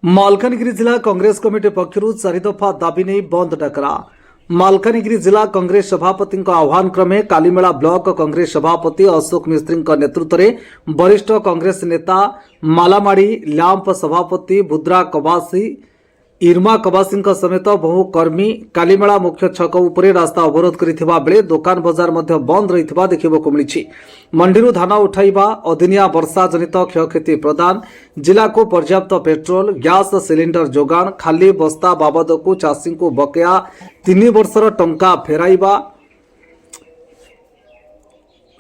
मालकानगिरी जिला कांग्रेस कमिटी पक्षर 4 दफा दाबी नहीं बंद डाकरा। मालकानगिरी जिला कांग्रेस सभापति आह्वान क्रमे कालीमेला ब्लॉक कांग्रेस सभापति अशोक मिस्त्री नेतृत्व में वरिष्ठ कांग्रेस नेता मालामाड़ी लैंप सभापति बुद्रा कबासी इरमा कबासी समेत बहु कर्मी कालीमेला मुख्य छक उपरे रास्ता अवरोध करथिबा बेले दुकान बजार मध्य बंद रहिथिबा देखिबाकु मिलिछि। मंडीरू धान उठाइबा अदिनिया वर्षा जनित क्षयक्षति प्रदान जिला को पर्याप्त पेट्रोल गैस सिलिंडर जोगाण खाली बस्ता बाबद को चाषी को बकेया 3 वर्षर टंका फेराइबा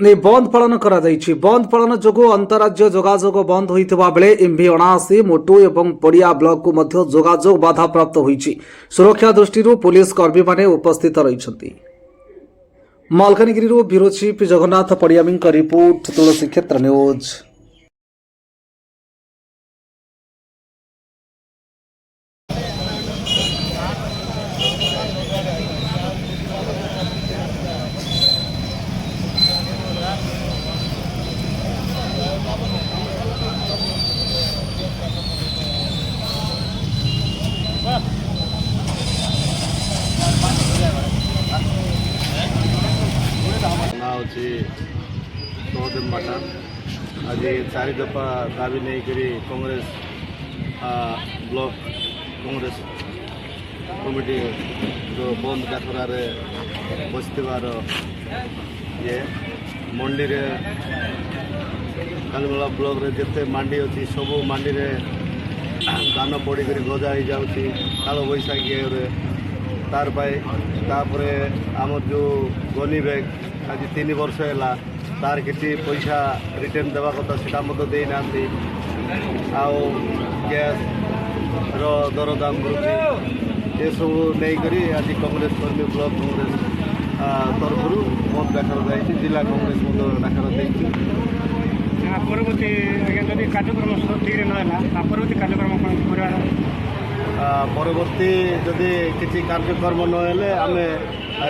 ने बंद पालन करा जाइछि। बंद पालन जोगो अंतरराज्य जोगाजोग बंद होइथिबा बेले एमवी 79 मोटू एवं पड़िया ब्लॉक को मध्य जोगाजोग बाधा प्राप्त होइछि। सुरक्षा दृष्टि पुलिस कर्मी माने उपस्थित रहिछन्ति। Malkangiri bureau chief Jagannath Padiami report Tulsi Kshetra news. बाटा आज 4 दफा दाबी नहीं करी कांग्रेस ब्लॉक कांग्रेस कमिटी जो बंद डाकरा बसबार ये मंडी रे कालीमेला ब्लॉक रे जिते मंडी अच्छी सब मंडी रे धान पड़ी गजा हो जाऊँगी काल बैशाखी तार तापर आम जो गनी बैग आज 3 वर्ष है तार किसी पैसा रिटर्न देवा कथा से देना आउ गैस दरदाम वृद्धि ये सब नहीं करी आज कांग्रेस कर्मी ब्लॉक कांग्रेस तरफ बंद डाकर जाइए जिला कांग्रेस डाकर परवर्ती कार्यक्रम ठीक ना परवर्ती कार्यक्रम परवर्ती जदि किसी कार्यक्रम नहेले आम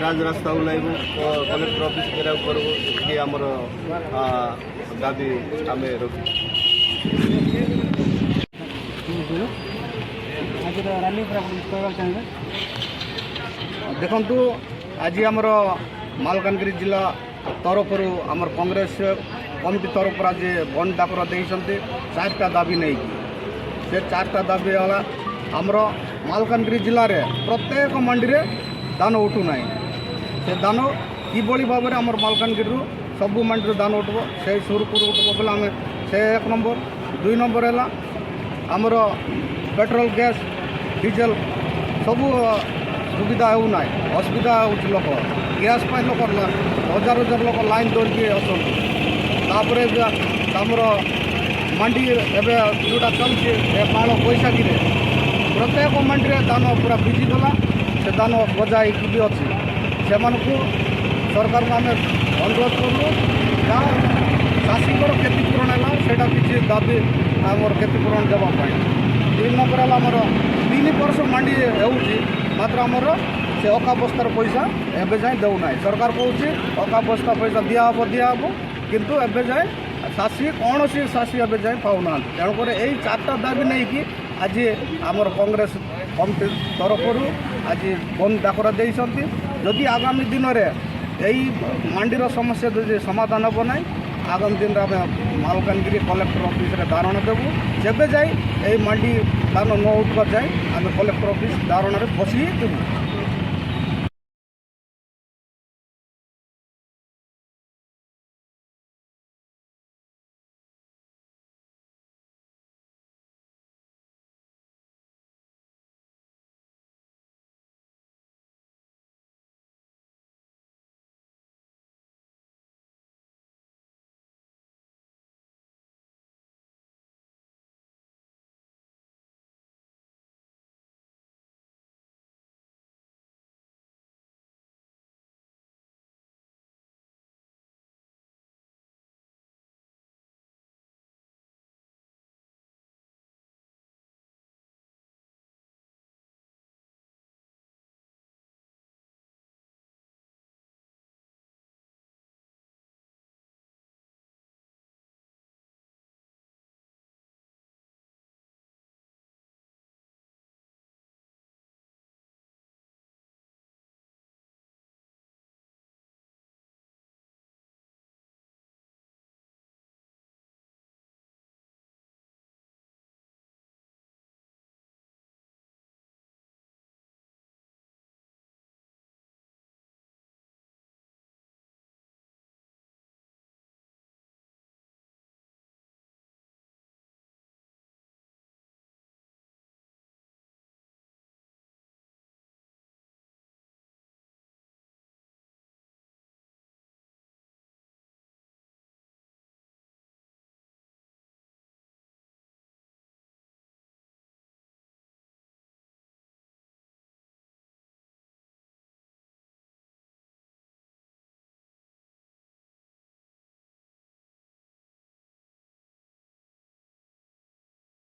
राजरास्ता ओह्लू कलेक्टर ऑफिस घेराव करूँ कि आमर दाबी आम रखी देखु आज आमर मालकानगिरी जिला तरफ आमर कांग्रेस कमिटी तरफ आज बंद डाकर देते 4टा दाबी नहीं से 4टा दाबी वाला आमर मालकानगिरी जिले में प्रत्येक मंडी रे धान उठू ना से धान कि भाव में आम मालकानगिरी सब मंडी धान उठब से सुरपुर उठब बोले आम से 1 नंबर 2 नंबर है आमर पेट्रोल गैस डीजेल सब सुविधा होना असुविधा हो लोक गैस लोक हजार हजार लोक लाइन धरिकी आसपर आमर मंडी एवं जोटा चलती काल बैशाखी प्रत्येक मंडी रे धान पूरा भिजी गला से धान गजा भी अच्छी से सरकार को आम अनुरोध करूँ चाषी क्षतिपूरण है सेटा किसी दाबी आमर क्षतिपूरण देवाई 3 नंबर है आमर 3 वर्ष मंडी होत्र आमर से अका बस्तार पैसा एवं जाए देना सरकार कौन अका बस्ता पैसा दिहब किंतु एवं जाए चाषी कौन सी चाषी एवं जाए पाऊना तेणुक यही 4टा दाबी नहीं कि आज आमर कांग्रेस कमिटी तरफ आज बंद डाकर देती जदि आगामी दिन में यही मंडीर समस्या जो समाधान हम ना आगामी दिन में आम मालकानगिरी कलेक्टर ऑफिस रे धारणा देवु जब जाए यही मंडी धान न उठवा जाए आम कलेक्टर ऑफिस धारणा बसी देवु।